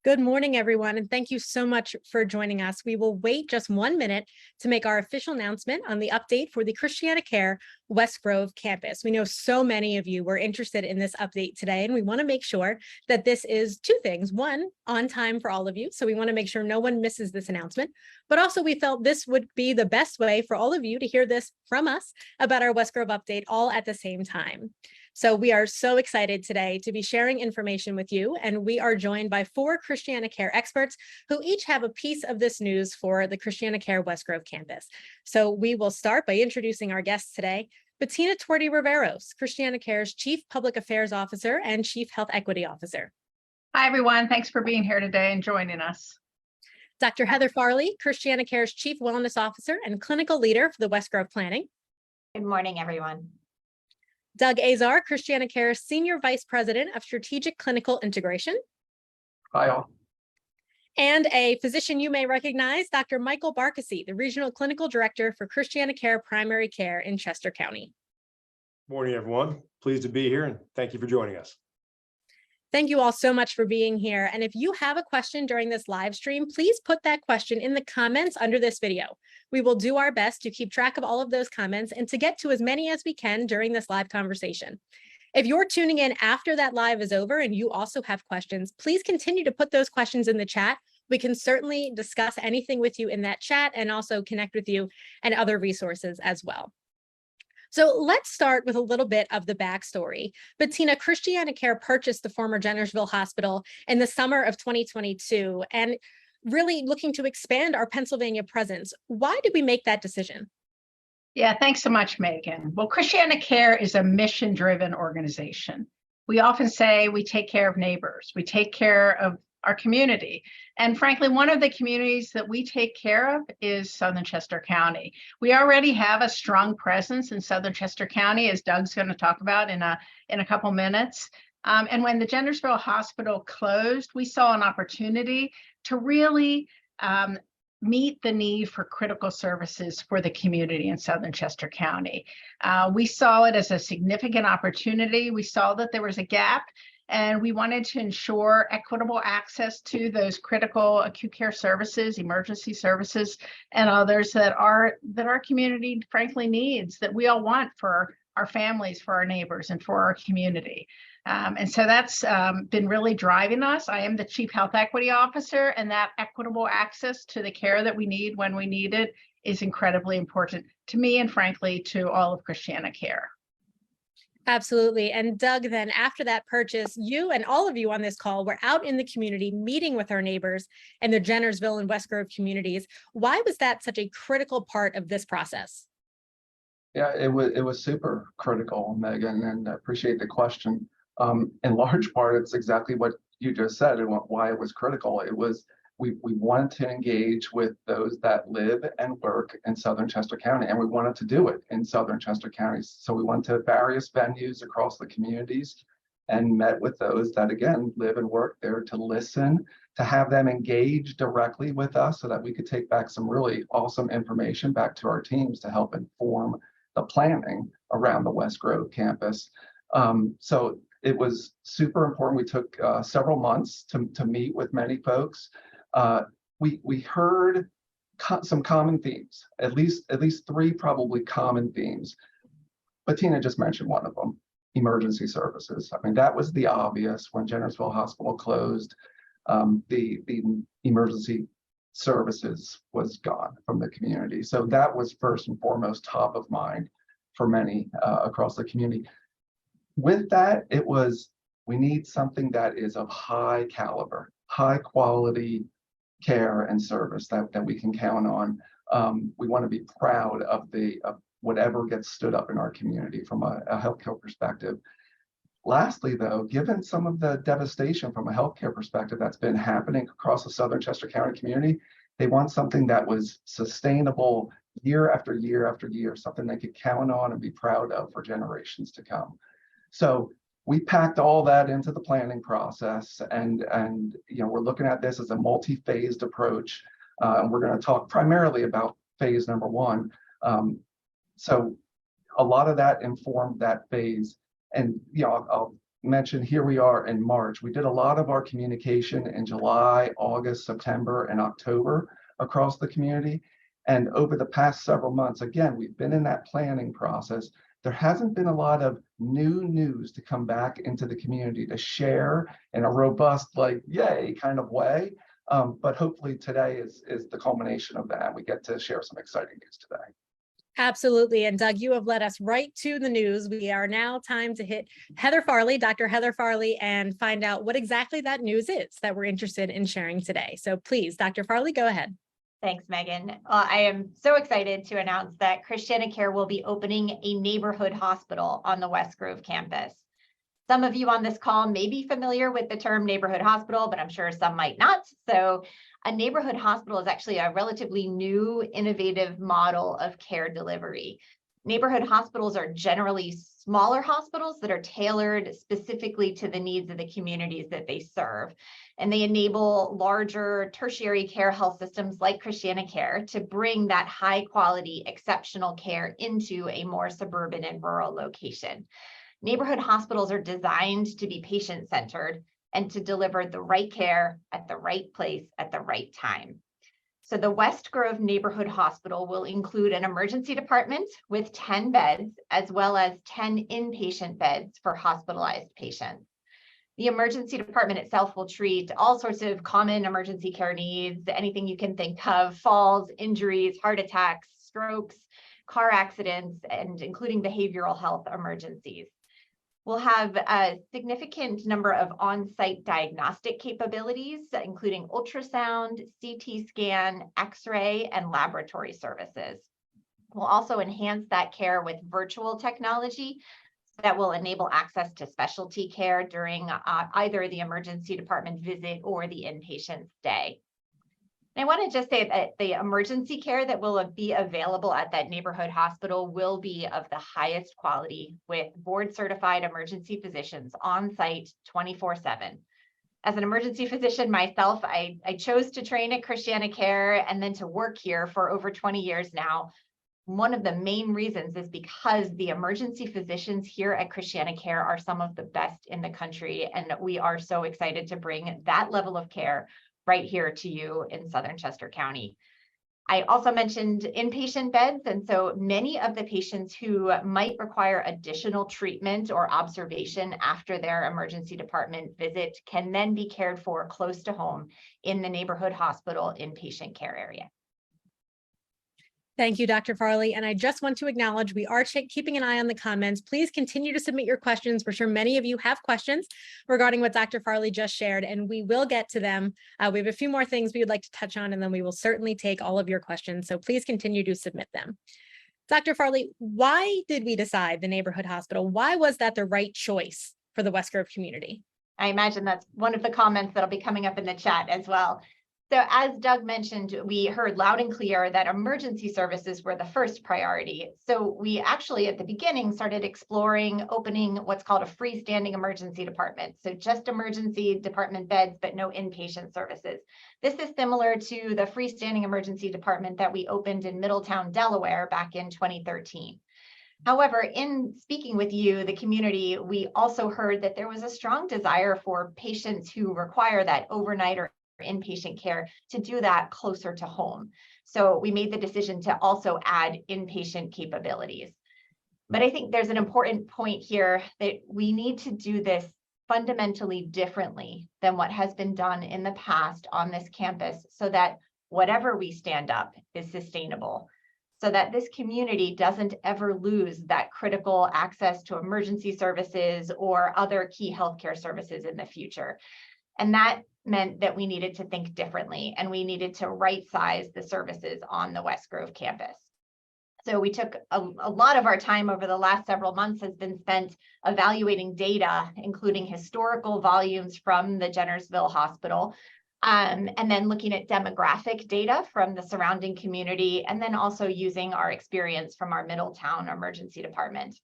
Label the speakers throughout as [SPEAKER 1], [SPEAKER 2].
[SPEAKER 1] Good morning, everyone, and thank you so much for joining us. We will wait just 1 minute to make our official announcement on the update for the ChristianaCare West Grove campus. We know so many of you were interested in this update today, and we want to make sure that this is two things. One, on time for all of you, so we want to make sure no one misses this announcement, but also we felt this would be the best way for all of you to hear this from us about our West Grove update all at the same time. So we are so excited today to be sharing information with you, and we are joined by 4 ChristianaCare experts who each have a piece of this news for the ChristianaCare West Grove campus. So we will start by introducing our guests today. Bettina Torti-Riveros, ChristianaCare's Chief Public Affairs Officer and Chief Health Equity Officer.
[SPEAKER 2] Hi, everyone. Thanks for being here today and joining us.
[SPEAKER 1] Dr. Heather Farley, ChristianaCare's Chief Wellness Officer and Clinical Leader for the West Grove Planning.
[SPEAKER 3] Good morning, everyone.
[SPEAKER 1] Doug Azar, ChristianaCare's Senior Vice President of Strategic Clinical Integration.
[SPEAKER 4] Hi, all.
[SPEAKER 1] And a physician you may recognize, Dr. Michael Barkassee, the Regional Clinical Director for ChristianaCare Primary Care in Chester County.
[SPEAKER 4] Morning, everyone. Pleased to be here, and thank you for joining us.
[SPEAKER 1] Thank you all so much for being here. And if you have a question during this live stream, please put that question in the comments under this video. We will do our best to keep track of all of those comments and to get to as many as we can during this live conversation. If you're tuning in after that live is over and you also have questions, please continue to put those questions in the chat. We can certainly discuss anything with you in that chat and also connect with you and other resources as well. So let's start with a little bit of the backstory. Bettina, ChristianaCare purchased the former Jennersville Hospital in the summer of 2022 and really looking to expand our Pennsylvania presence. Why did we make that decision?
[SPEAKER 2] Yeah, thanks so much, Megan. Well, ChristianaCare is a mission-driven organization. We often say we take care of neighbors, we take care of our community. And frankly, one of the communities that we take care of is Southern Chester County. We already have a strong presence in Southern Chester County, as Doug's going to talk about in a couple minutes. And when the Jennersville Hospital closed, we saw an opportunity to really meet the need for critical services for the community in Southern Chester County. We saw it as a significant opportunity. We saw that there was a gap, and we wanted to ensure equitable access to those critical acute care services, emergency services, and others that our community frankly needs, that we all want for our families, for our neighbors, and for our community. And so that's been really driving us. I am the Chief Health Equity Officer, and that equitable access to the care that we need when we need it is incredibly important to me and frankly to all of ChristianaCare.
[SPEAKER 1] Absolutely. And Doug, then after that purchase, you and all of you on this call were out in the community meeting with our neighbors in the Jennersville and West Grove communities. Why was that such a critical part of this process?
[SPEAKER 4] Yeah, it was super critical, Megan, and I appreciate the question. In large part, it's exactly what you just said and why it was critical. It was we wanted to engage with those that live and work in Southern Chester County, and we wanted to do it in Southern Chester County. So we went to various venues across the communities and met with those that, again, live and work there to listen, to have them engage directly with us so that we could take back some really awesome information back to our teams to help inform the planning around the West Grove campus. So it was super important. We took several months to meet with many folks. We heard some common themes, at least 3 probably common themes. Bettina just mentioned one of them, emergency services. I mean, that was the obvious. When Jennersville Hospital closed, the emergency services was gone from the community. So that was first and foremost top of mind for many across the community. With that, it was, we need something that is of high caliber, high quality care and service that we can count on. We want to be proud of whatever gets stood up in our community from a healthcare perspective. Lastly, though, given some of the devastation from a healthcare perspective that's been happening across the Southern Chester County community, they want something that was sustainable year after year after year, something they could count on and be proud of for generations to come. So we packed all that into the planning process, and we're looking at this as a multi-phased approach. And we're going to talk primarily about phase number 1. So a lot of that informed that phase. And I'll mentioned, here we are in March. We did a lot of our communication in July, August, September, and October across the community. And over the past several months, again, we've been in that planning process. There hasn't been a lot of new news to come back into the community to share in a robust, like, yay kind of way. But hopefully today is the culmination of that. We get to share some exciting news today.
[SPEAKER 1] Absolutely. And Doug, you have led us right to the news. We are now time to hit Heather Farley, Dr. Heather Farley, and find out what exactly that news is that we're interested in sharing today. So please, Dr. Farley, go ahead.
[SPEAKER 3] Thanks, Megan. I am so excited to announce that ChristianaCare will be opening a neighborhood hospital on the West Grove campus. Some of you on this call may be familiar with the term neighborhood hospital, but I'm sure some might not. So a neighborhood hospital is actually a relatively new, innovative model of care delivery. Neighborhood hospitals are generally smaller hospitals that are tailored specifically to the needs of the communities that they serve. And they enable larger tertiary care health systems like ChristianaCare to bring that high quality, exceptional care into a more suburban and rural location. Neighborhood hospitals are designed to be patient-centered and to deliver the right care at the right place at the right time. So the West Grove Neighborhood Hospital will include an emergency department with 10 beds, as well as 10 inpatient beds for hospitalized patients. The emergency department itself will treat all sorts of common emergency care needs, anything you can think of: falls, injuries, heart attacks, strokes, car accidents, and including behavioral health emergencies. We'll have a significant number of on-site diagnostic capabilities, including ultrasound, CT scan, X-ray, and laboratory services. We'll also enhance that care with virtual technology that will enable access to specialty care during either the emergency department visit or the inpatient stay. I want to just say that the emergency care that will be available at that neighborhood hospital will be of the highest quality, with board certified emergency physicians on site 24/7. As an emergency physician myself, I chose to train at ChristianaCare and then to work here for over 20 years now. One of the main reasons is because the emergency physicians here at ChristianaCare are some of the best in the country, and we are so excited to bring that level of care right here to you in Southern Chester County. I also mentioned inpatient beds, and so many of the patients who might require additional treatment or observation after their emergency department visit can then be cared for close to home in the neighborhood hospital inpatient care area.
[SPEAKER 1] Thank you, Dr. Farley. And I just want to acknowledge we are keeping an eye on the comments. Please continue to submit your questions. We're sure many of you have questions regarding what Dr. Farley just shared, and we will get to them. We have a few more things we would like to touch on, and then we will certainly take all of your questions. So please continue to submit them. Dr. Farley, why did we decide the neighborhood hospital? Why was that the right choice for the West Grove community?
[SPEAKER 3] I imagine that's one of the comments that'll be coming up in the chat as well. So as Doug mentioned, we heard loud and clear that emergency services were the first priority. So we actually at the beginning started exploring opening what's called a freestanding emergency department. So just emergency department beds, but no inpatient services. This is similar to the freestanding emergency department that we opened in Middletown, Delaware back in 2013. However, in speaking with you, the community, we also heard that there was a strong desire for patients who require that overnight or inpatient care to do that closer to home. So we made the decision to also add inpatient capabilities. But I think there's an important point here that we need to do this fundamentally differently than what has been done in the past on this campus, so that whatever we stand up is sustainable, so that this community doesn't ever lose that critical access to emergency services or other key healthcare services in the future. And that meant that we needed to think differently, and we needed to right size the services on the West Grove campus. So we took a lot of our time over the last several months has been spent evaluating data, including historical volumes from the Jennersville Hospital, and then looking at demographic data from the surrounding community, and then also using our experience from our Middletown emergency department.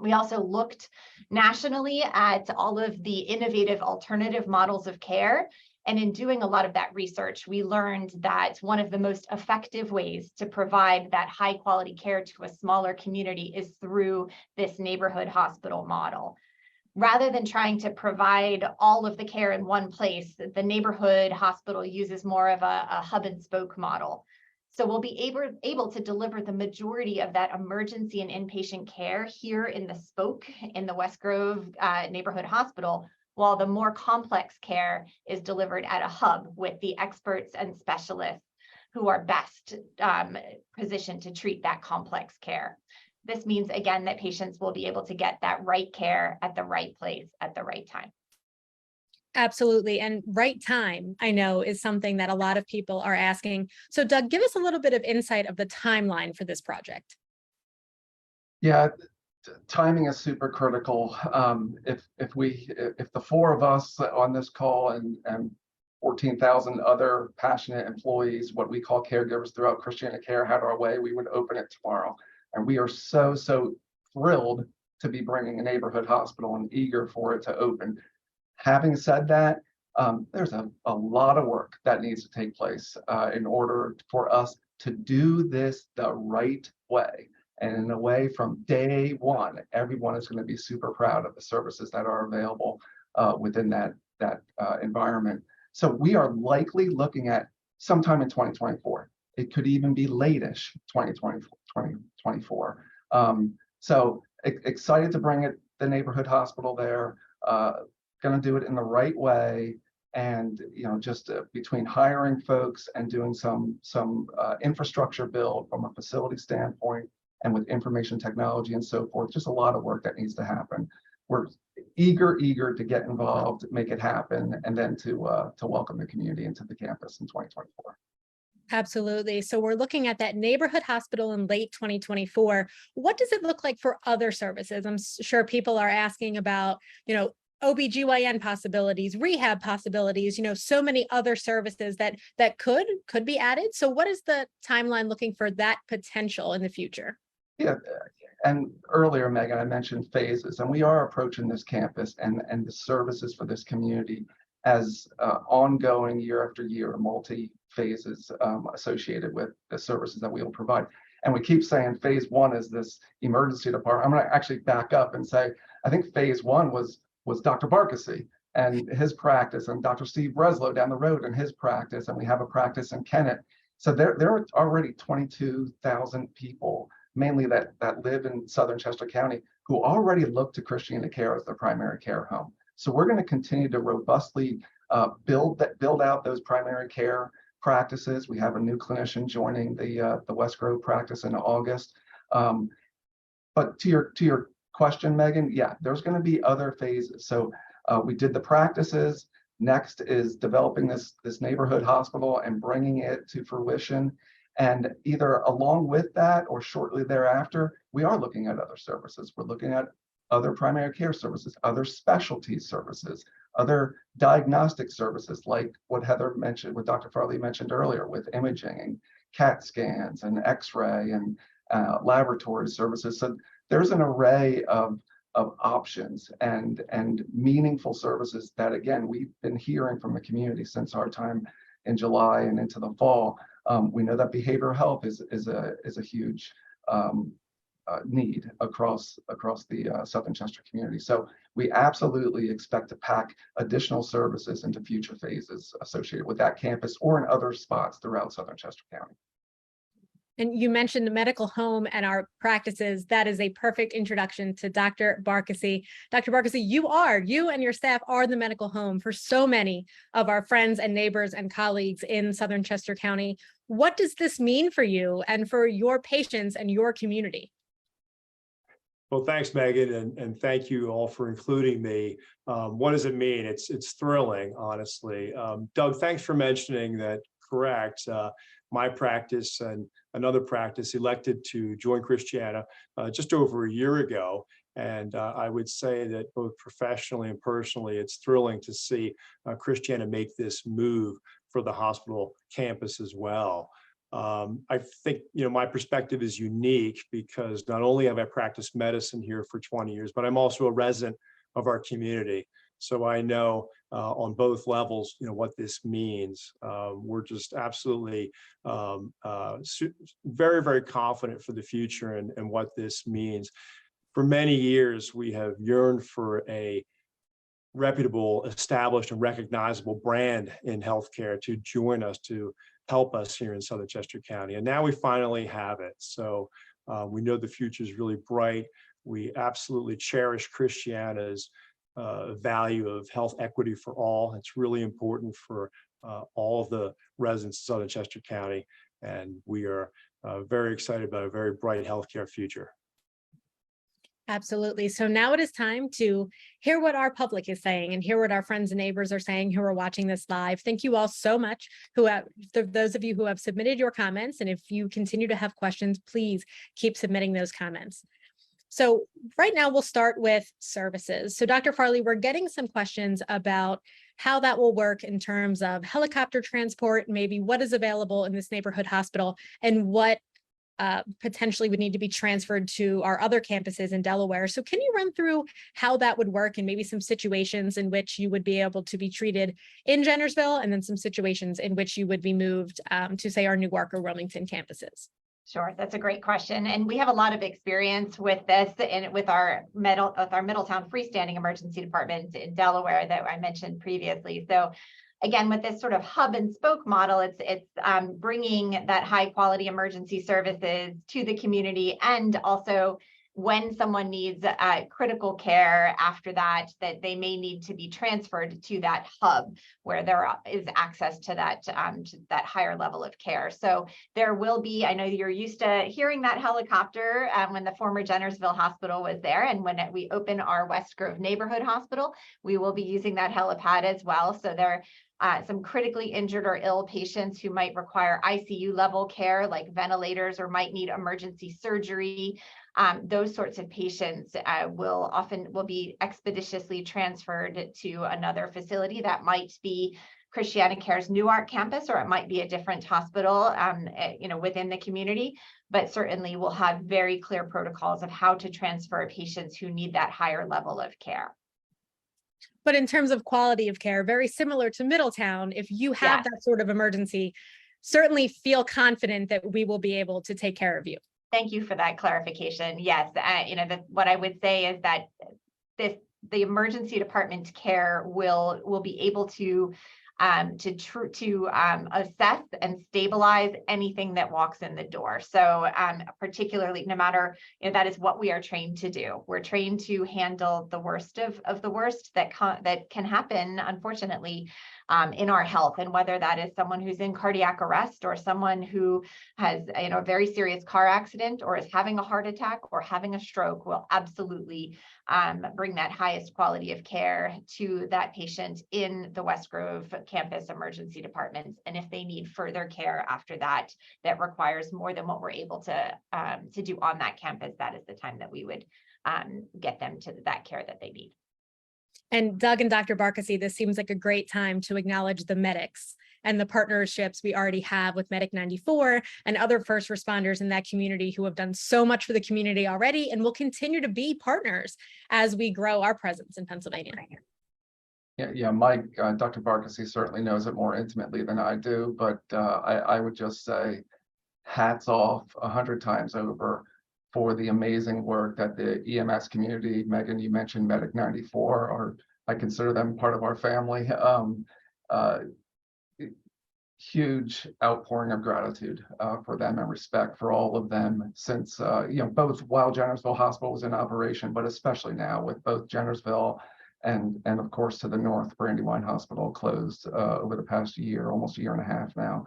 [SPEAKER 3] We also looked nationally at all of the innovative alternative models of care. And in doing a lot of that research, we learned that one of the most effective ways to provide that high quality care to a smaller community is through this neighborhood hospital model. Rather than trying to provide all of the care in one place, the neighborhood hospital uses more of a hub and spoke model. So we'll be able to deliver the majority of that emergency and inpatient care here in the spoke in the West Grove neighborhood hospital, while the more complex care is delivered at a hub with the experts and specialists who are best positioned to treat that complex care. This means, again, that patients will be able to get that right care at the right place at the right time.
[SPEAKER 1] Absolutely. And right time, I know, is something that a lot of people are asking. So Doug, give us a little bit of insight of the timeline for this project.
[SPEAKER 4] Yeah, timing is super critical. If the four of us on this call and 14,000 other passionate employees, what we call caregivers throughout ChristianaCare, had our way, we would open it tomorrow. And we are so thrilled to be bringing a neighborhood hospital and eager for it to open. Having said that, there's a lot of work that needs to take place in order for us to do this the right way. And in a way, from day one, everyone is going to be super proud of the services that are available within that environment. So we are likely looking at sometime in 2024. It could even be late-ish 2024. So excited to bring the neighborhood hospital there. Going to do it in the right way, and just between hiring folks and doing some infrastructure build from a facility standpoint, and with information technology and so forth, just a lot of work that needs to happen. We're eager to get involved, make it happen, and then to welcome the community into the campus in 2024.
[SPEAKER 1] Absolutely. So we're looking at that neighborhood hospital in late 2024. What does it look like for other services? I'm sure people are asking about, OBGYN possibilities, rehab possibilities, so many other services that could be added. So what is the timeline looking for that potential in the future?
[SPEAKER 4] Yeah, and earlier, Megan, I mentioned phases, and we are approaching this campus and the services for this community as ongoing year after year, multi-phases associated with the services that we will provide. And we keep saying phase one is this emergency department. I'm going to actually back up and say, I think phase one was Dr. Barkassee and his practice, and Dr. Steve Breslow down the road and his practice, and we have a practice in Kennett. So there are already 22,000 people, mainly that live in Southern Chester County, who already look to ChristianaCare as their primary care home. So we're going to continue to robustly build out those primary care practices. We have a new clinician joining the West Grove practice in August. But to your question, Megan, yeah, there's going to be other phases. So we did the practices. Next is developing this neighborhood hospital and bringing it to fruition. And either along with that or shortly thereafter, we are looking at other services. We're looking at other primary care services, other specialty services, other diagnostic services, like what Heather mentioned, what Dr. Farley mentioned earlier, with imaging and CAT scans and X-ray and laboratory services. So there's an array of options and meaningful services that, again, we've been hearing from the community since our time in July and into the fall. We know that behavioral health is a huge need across the Southern Chester community. So we absolutely expect to pack additional services into future phases associated with that campus or in other spots throughout Southern Chester County.
[SPEAKER 1] And you mentioned the medical home and our practices. That is a perfect introduction to Dr. Barkassee. Dr. Barkassee, you and your staff are the medical home for so many of our friends and neighbors and colleagues in Southern Chester County. What does this mean for you and for your patients and your community?
[SPEAKER 5] Well, thanks, Megan, and thank you all for including me. What does it mean? It's thrilling, honestly. Doug, thanks for mentioning that. Correct. My practice and another practice elected to join Christiana just over a year ago. And I would say that both professionally and personally, it's thrilling to see Christiana make this move for the hospital campus as well. I think, my perspective is unique because not only have I practiced medicine here for 20 years, but I'm also a resident of our community. So I know on both levels, what this means. We're just absolutely very, very confident for the future and what this means. for many years, we have yearned for a reputable, established, and recognizable brand in healthcare to join us, to help us here in Southern Chester County. And now we finally have it. So we know the future is really bright. We absolutely cherish Christiana's value of health equity for all. It's really important for all of the residents of Southern Chester County. And we are very excited about a very bright healthcare future.
[SPEAKER 1] Absolutely. So now it is time to hear what our public is saying and hear what our friends and neighbors are saying who are watching this live. Thank you all so much, those of you who have submitted your comments. And if you continue to have questions, please keep submitting those comments. So right now we'll start with services. So Dr. Farley, we're getting some questions about how that will work in terms of helicopter transport, maybe what is available in this neighborhood hospital and what potentially would need to be transferred to our other campuses in Delaware. So can you run through how that would work and maybe some situations in which you would be able to be treated in Jennersville and then some situations in which you would be moved to, say, our Newark or Wilmington campuses?
[SPEAKER 3] Sure, that's a great question. And we have a lot of experience with this and with our Middletown freestanding emergency department in Delaware that I mentioned previously. So again, with this sort of hub and spoke model, it's bringing that high quality emergency services to the community, and also when someone needs critical care after that, that they may need to be transferred to that hub where there is access to that higher level of care. So there will be, I know you're used to hearing that helicopter when the former Jennersville Hospital was there, and when we open our West Grove Neighborhood Hospital, we will be using that helipad as well. So there some critically injured or ill patients who might require ICU level care, like ventilators, or might need emergency surgery. Those sorts of patients will be expeditiously transferred to another facility. That might be ChristianaCare's Newark campus, or it might be a different hospital, within the community. But certainly, we'll have very clear protocols of how to transfer patients who need that higher level of care.
[SPEAKER 1] But in terms of quality of care, very similar to Middletown, if you have that sort of emergency, certainly feel confident that we will be able to take care of you.
[SPEAKER 3] Thank you for that clarification. Yes, what I would say is that the emergency department care will be able to assess and stabilize anything that walks in the door. So particularly, no matter, that is what we are trained to do. We're trained to handle the worst of the worst that can happen, unfortunately, in our health. And whether that is someone who's in cardiac arrest, or someone who has a very serious car accident, or is having a heart attack, or having a stroke, will absolutely bring that highest quality of care to that patient in the West Grove campus emergency departments. And if they need further care after that, that requires more than what we're able to do on that campus, that is the time that we would get them to that care that they need.
[SPEAKER 1] And Doug and Dr. Barkassee, this seems like a great time to acknowledge the medics and the partnerships we already have with Medic 94 and other first responders in that community who have done so much for the community already and will continue to be partners as we grow our presence in Pennsylvania.
[SPEAKER 4] Yeah, Mike, Dr. Barkassee certainly knows it more intimately than I do, but I would just say hats off 100 times over for the amazing work that the EMS community, Megan, you mentioned Medic 94, or I consider them part of our family. Huge outpouring of gratitude for them and respect for all of them since, both while Jennersville Hospital was in operation, but especially now with both Jennersville and of course to the north, Brandywine Hospital closed over the past year, almost a year and a half now.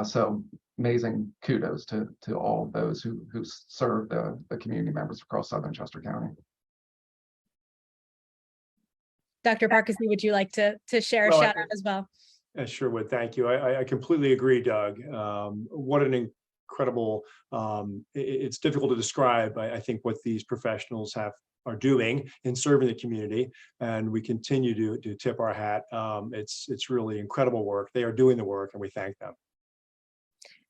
[SPEAKER 4] So amazing kudos to all of those who serve the community members across Southern Chester County.
[SPEAKER 1] Dr. Barkassee, would you like to share a shout out as well?
[SPEAKER 5] I sure would. Thank you. I completely agree, Doug. What an incredible, it's difficult to describe, I think, what these professionals are doing in serving the community, and we continue to tip our hat. It's really incredible work. They are doing the work, and we thank them.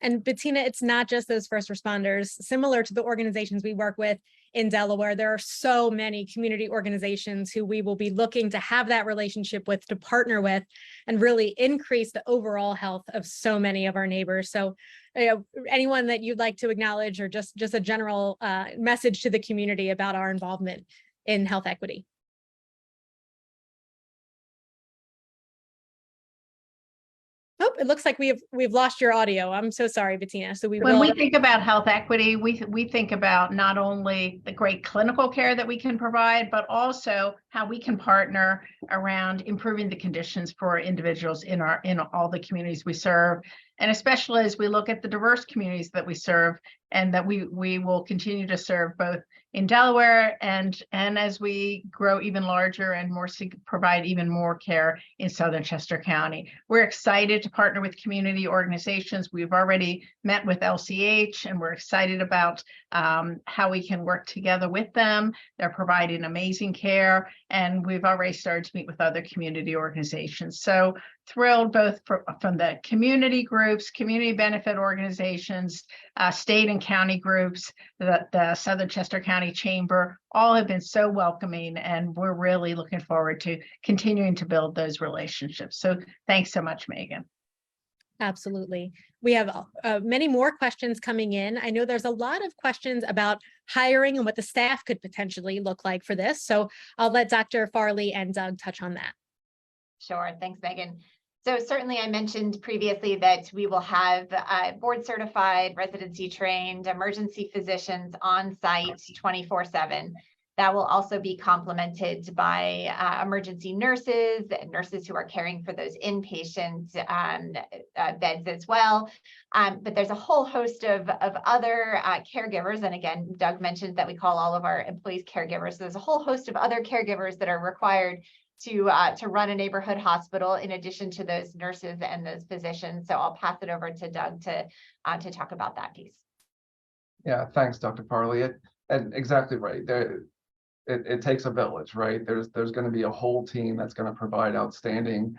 [SPEAKER 1] And Bettina, it's not just those first responders. Similar to the organizations we work with in Delaware, there are so many community organizations who we will be looking to have that relationship with, to partner with, and really increase the overall health of so many of our neighbors. So anyone that you'd like to acknowledge, or just a general message to the community about our involvement in health equity. Oh, it looks like we've lost your audio. I'm so sorry, Bettina. So
[SPEAKER 2] when we think about health equity, we think about not only the great clinical care that we can provide, but also how we can partner around improving the conditions for individuals in all the communities we serve. And especially as we look at the diverse communities that we serve, and that we will continue to serve both in Delaware and as we grow even larger and provide even more care in Southern Chester County. We're excited to partner with community organizations. We've already met with LCH, and we're excited about how we can work together with them. They're providing amazing care, and we've already started to meet with other community organizations. So thrilled both from the community groups, community benefit organizations, state and county groups, the Southern Chester County Chamber, all have been so welcoming, and we're really looking forward to continuing to build those relationships. So thanks so much, Megan.
[SPEAKER 1] Absolutely. We have many more questions coming in. I know there's a lot of questions about hiring and what the staff could potentially look like for this. So I'll let Dr. Farley and Doug touch on that.
[SPEAKER 3] Sure. Thanks, Megan. So certainly I mentioned previously that we will have board certified, residency trained emergency physicians on site 24/7. That will also be complemented by emergency nurses who are caring for those inpatient beds as well. But there's a whole host of other caregivers. And again, Doug mentioned that we call all of our employees caregivers. So there's a whole host of other caregivers that are required to run a neighborhood hospital in addition to those nurses and those physicians. So I'll pass it over to Doug to talk about that piece.
[SPEAKER 4] Yeah, thanks, Dr. Farley. And exactly right. It takes a village, right? There's going to be a whole team that's going to provide outstanding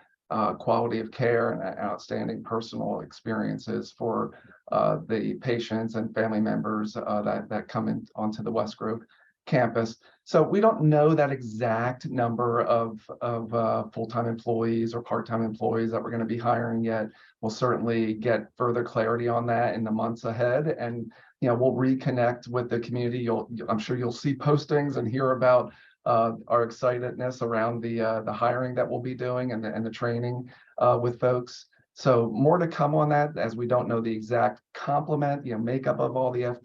[SPEAKER 4] quality of care and outstanding personal experiences for the patients and family members that come onto the West Grove campus. So we don't know that exact number of full-time employees or part-time employees that we're going to be hiring yet. We'll certainly get further clarity on that in the months ahead, and we'll reconnect with the community. I'm sure you'll see postings and hear about our excitedness around the hiring that we'll be doing and the training with folks. So more to come on that, as we don't know the exact complement, makeup of all the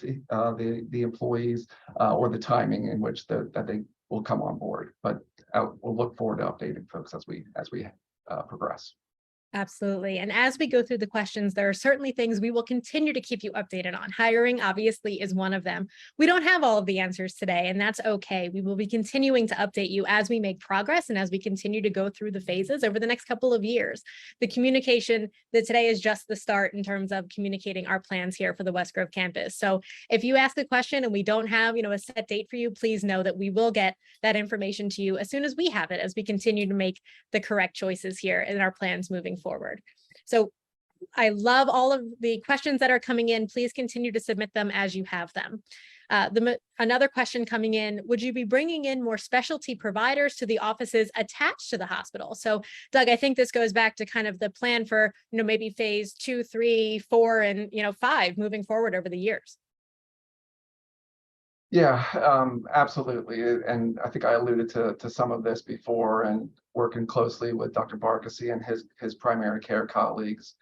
[SPEAKER 4] employees or the timing in which that they will come on board. But we'll look forward to updating folks as we progress.
[SPEAKER 1] Absolutely. And as we go through the questions, there are certainly things we will continue to keep you updated on. Hiring obviously is one of them. We don't have all of the answers today, and that's okay. We will be continuing to update you as we make progress and as we continue to go through the phases over the next couple of years. The communication that today is just the start in terms of communicating our plans here for the West Grove campus. So if you ask a question and we don't have, a set date for you, please know that we will get that information to you as soon as we have it, as we continue to make the correct choices here in our plans moving forward. So I love all of the questions that are coming in. Please continue to submit them as you have them. Another question coming in: would you be bringing in more specialty providers to the offices attached to the hospital? So Doug, I think this goes back to kind of the plan for, maybe phase 2, 3, 4, and 5 moving forward over the years.
[SPEAKER 4] Yeah, absolutely. And I think I alluded to some of this before, and working closely with Dr. Barkassee and his primary care colleagues,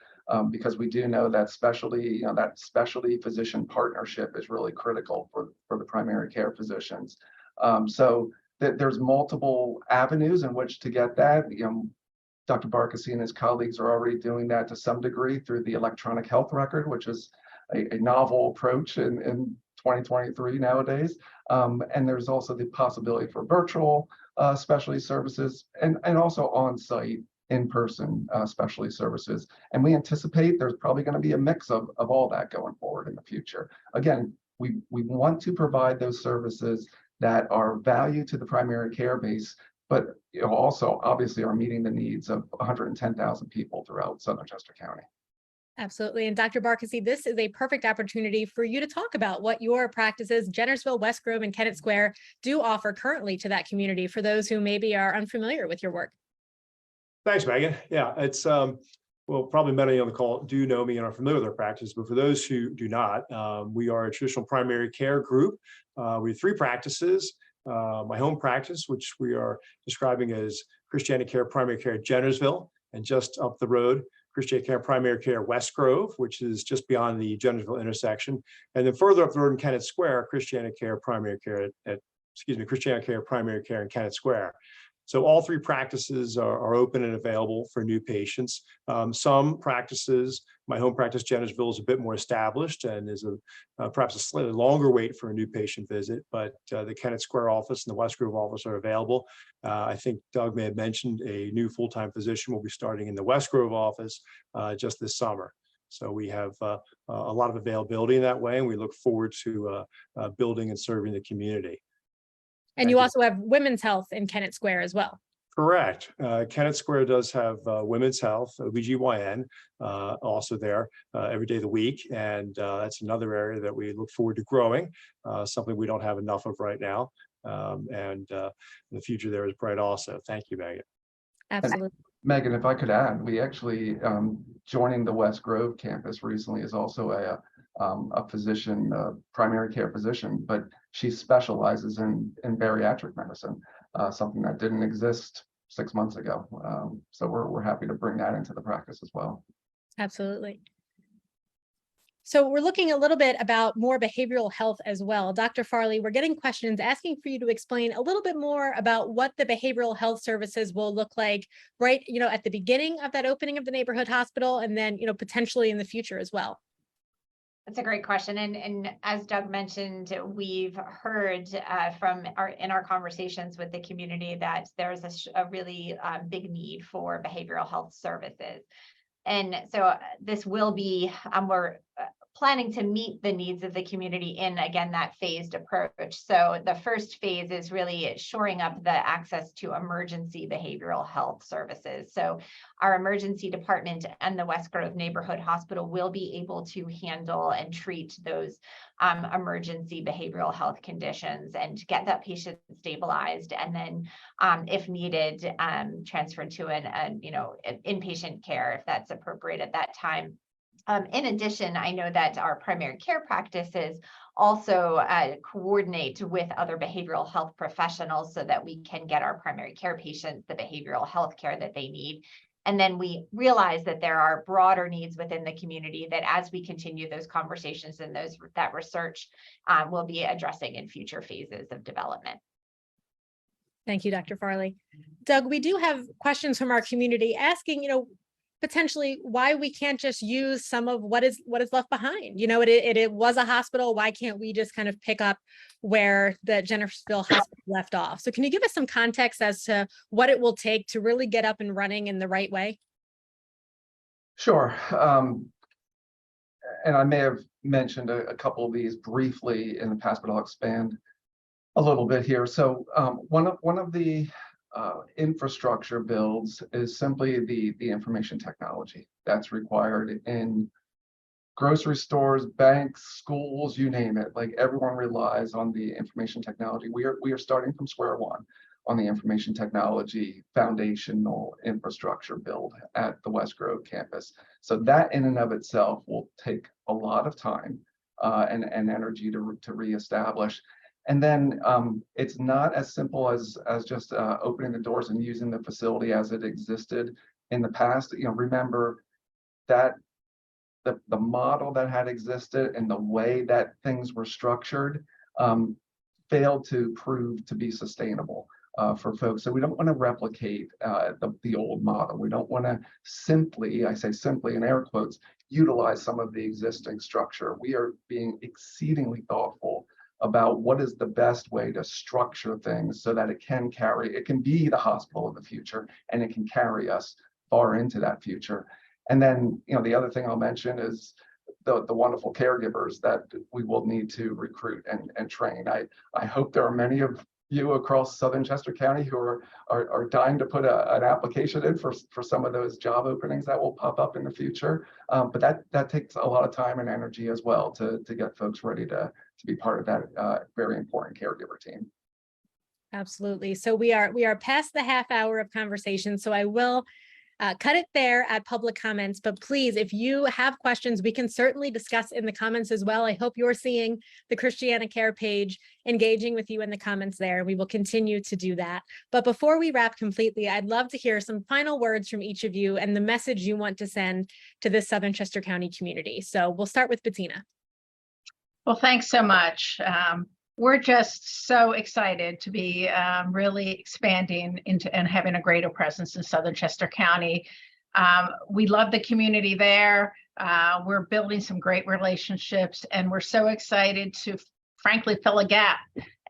[SPEAKER 4] because we do know that that specialty physician partnership is really critical for the primary care physicians. So there's multiple avenues in which to get that. Dr. Barkassee and his colleagues are already doing that to some degree through the electronic health record, which is a novel approach in 2023 nowadays. And there's also the possibility for virtual specialty services and also on-site, in-person specialty services. And we anticipate there's probably going to be a mix of all that going forward in the future. Again, we want to provide those services that are value to the primary care base, but also obviously are meeting the needs of 110,000 people throughout Southern Chester County.
[SPEAKER 1] Absolutely. And Dr. Barkassee, this is a perfect opportunity for you to talk about what your practices, Jennersville, West Grove, and Kennett Square, do offer currently to that community for those who maybe are unfamiliar with your work.
[SPEAKER 5] Thanks, Megan. Yeah, it's well, probably many on the call do know me and are familiar with our practice, but for those who do not, we are a traditional primary care group. We have 3 practices. My home practice, which we are describing as ChristianaCare Primary Care Jennersville, and just up the road, ChristianaCare Primary Care West Grove, which is just beyond the Jennersville intersection, and then further up the road in Kennett Square, ChristianaCare Primary Care ChristianaCare Primary Care in Kennett Square. So all 3 practices are open and available for new patients. Some practices, my home practice, Jennersville, is a bit more established and is perhaps a slightly longer wait for a new patient visit, but the Kennett Square office and the West Grove office are available. I think Doug may have mentioned a new full-time physician will be starting in the West Grove office just this summer. So we have a lot of availability in that way, and we look forward to building and serving the community.
[SPEAKER 1] And you also have women's health in Kennett Square as well.
[SPEAKER 5] Correct. Kennett Square does have women's health, OBGYN, also there every day of the week. And that's another area that we look forward to growing, something we don't have enough of right now. And the future there is bright also. Thank you, Megan.
[SPEAKER 1] Absolutely.
[SPEAKER 4] And Megan, if I could add, we actually joining the West Grove campus recently is also a physician, a primary care physician, but she specializes in bariatric medicine, something that didn't exist 6 months ago. So we're happy to bring that into the practice as well.
[SPEAKER 1] Absolutely. So we're looking a little bit about more behavioral health as well. Dr. Farley, we're getting questions asking for you to explain a little bit more about what the behavioral health services will look like right, at the beginning of that opening of the neighborhood hospital, and then, potentially in the future as well.
[SPEAKER 3] That's a great question. And as Doug mentioned, we've heard in our conversations with the community that there's a really big need for behavioral health services. And so this will be, we're planning to meet the needs of the community in, again, that phased approach. So the first phase is really shoring up the access to emergency behavioral health services. So our emergency department and the West Grove Neighborhood Hospital will be able to handle and treat those emergency behavioral health conditions and get that patient stabilized, and then if needed, transferred to an inpatient care if that's appropriate at that time. In addition, I know that our primary care practices also coordinate with other behavioral health professionals so that we can get our primary care patients the behavioral health care that they need. And then we realize that there are broader needs within the community that, as we continue those conversations and that research, we'll be addressing in future phases of development.
[SPEAKER 1] Thank you, Dr. Farley. Doug, we do have questions from our community asking, potentially why we can't just use some of what is left behind. It was a hospital. Why can't we just kind of pick up where the Jennersville Hospital left off? So can you give us some context as to what it will take to really get up and running in the right way?
[SPEAKER 4] Sure. And I may have mentioned a couple of these briefly in the past, but I'll expand a little bit here. So one of the infrastructure builds is simply the information technology that's required in grocery stores, banks, schools, you name it. Like, everyone relies on the information technology. We are starting from square one on the information technology foundational infrastructure build at the West Grove campus. So that in and of itself will take a lot of time and energy to reestablish. And then it's not as simple as just opening the doors and using the facility as it existed in the past. Remember that the model that had existed and the way that things were structured failed to prove to be sustainable for folks. So we don't want to replicate the old model. We don't want to simply, I say simply in air quotes, utilize some of the existing structure. We are being exceedingly thoughtful about what is the best way to structure things so that it can be the hospital of the future, and it can carry us far into that future. And then, the other thing I'll mention is the wonderful caregivers that we will need to recruit and train. I hope there are many of you across Southern Chester County who are dying to put an application in for some of those job openings that will pop up in the future. But that takes a lot of time and energy as well to get folks ready to be part of that very important caregiver team.
[SPEAKER 1] Absolutely. So we are past the half hour of conversation. So I will cut it there at public comments, but please, if you have questions, we can certainly discuss in the comments as well. I hope you're seeing the ChristianaCare page, engaging with you in the comments there. We will continue to do that. But before we wrap completely, I'd love to hear some final words from each of you and the message you want to send to this Southern Chester County community. So we'll start with Bettina.
[SPEAKER 2] Well, thanks so much. We're just so excited to be really expanding into and having a greater presence in Southern Chester County. We love the community there. We're building some great relationships, and we're so excited to, frankly, fill a gap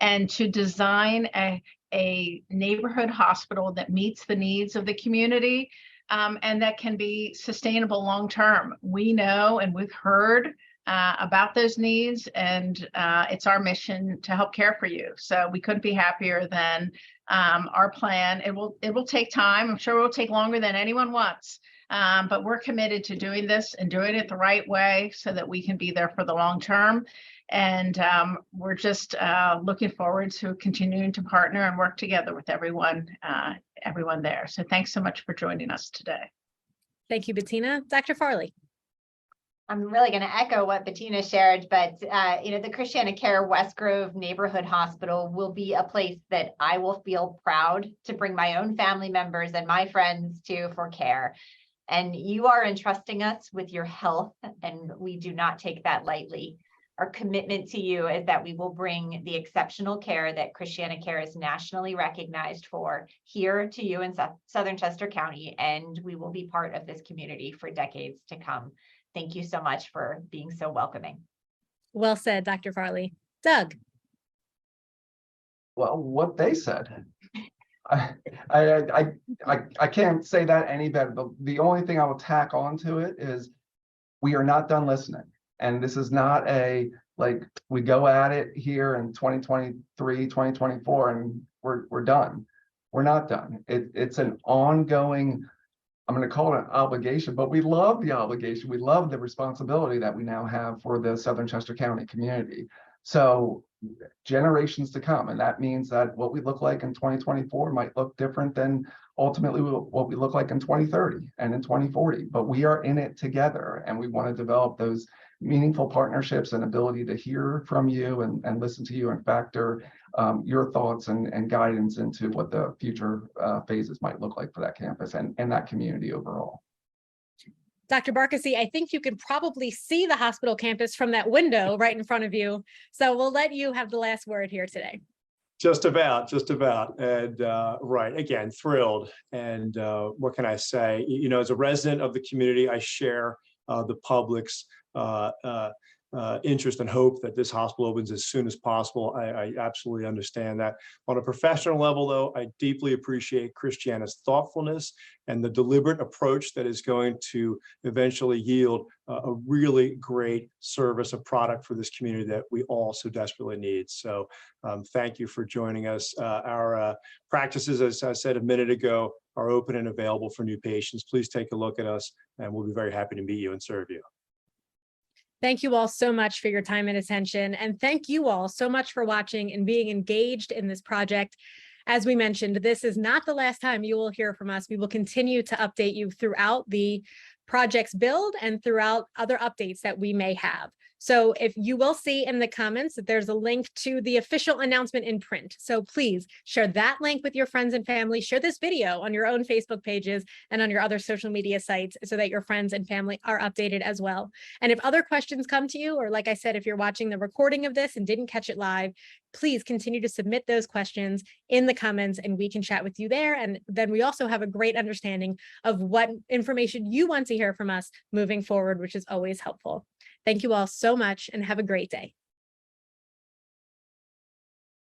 [SPEAKER 2] and to design a neighborhood hospital that meets the needs of the community and that can be sustainable long term. We know and we've heard about those needs, and it's our mission to help care for you. So we couldn't be happier than our plan. It will take time. I'm sure it will take longer than anyone wants, but we're committed to doing this and doing it the right way so that we can be there for the long term. And we're just looking forward to continuing to partner and work together with everyone there. So thanks so much for joining us today.
[SPEAKER 1] Thank you, Bettina. Dr. Farley.
[SPEAKER 3] I'm really going to echo what Bettina shared, but the ChristianaCare West Grove Neighborhood Hospital will be a place that I will feel proud to bring my own family members and my friends to for care. And you are entrusting us with your health, and we do not take that lightly. Our commitment to you is that we will bring the exceptional care that ChristianaCare is nationally recognized for here to you in Southern Chester County, and we will be part of this community for decades to come. Thank you so much for being so welcoming.
[SPEAKER 1] Well said, Dr. Farley. Doug.
[SPEAKER 4] Well, what they said. I can't say that any better. The only thing I will tack onto it is we are not done listening. And this is not we go at it here in 2023, 2024, and we're done. We're not done. It's an ongoing, I'm going to call it an obligation, but we love the obligation. We love the responsibility that we now have for the Southern Chester County community. So generations to come. And that means that what we look like in 2024 might look different than ultimately what we look like in 2030 and in 2040. But we are in it together, and we want to develop those meaningful partnerships and ability to hear from you and listen to you and factor your thoughts and guidance into what the future phases might look like for that campus and that community overall.
[SPEAKER 1] Dr. Barkassee, I think you can probably see the hospital campus from that window right in front of you. So we'll let you have the last word here today.
[SPEAKER 5] Just about. And right, again, thrilled. And what can I say? As a resident of the community, I share the public's interest and hope that this hospital opens as soon as possible. I absolutely understand that. On a professional level, though, I deeply appreciate Christiana's thoughtfulness and the deliberate approach that is going to eventually yield a really great service, a product for this community that we all so desperately need. So thank you for joining us. Our practices, as I said a minute ago, are open and available for new patients. Please take a look at us, and we'll be very happy to meet you and serve you.
[SPEAKER 1] Thank you all so much for your time and attention. And thank you all so much for watching and being engaged in this project. As we mentioned, this is not the last time you will hear from us. We will continue to update you throughout the project's build and throughout other updates that we may have. So if you will see in the comments that there's a link to the official announcement in print. So please share that link with your friends and family. Share this video on your own Facebook pages and on your other social media sites so that your friends and family are updated as well. And if other questions come to you, or like I said, if you're watching the recording of this and didn't catch it live, please continue to submit those questions in the comments and we can chat with you there. And then we also have a great understanding of what information you want to hear from us moving forward, which is always helpful. Thank you all so much and have a great day.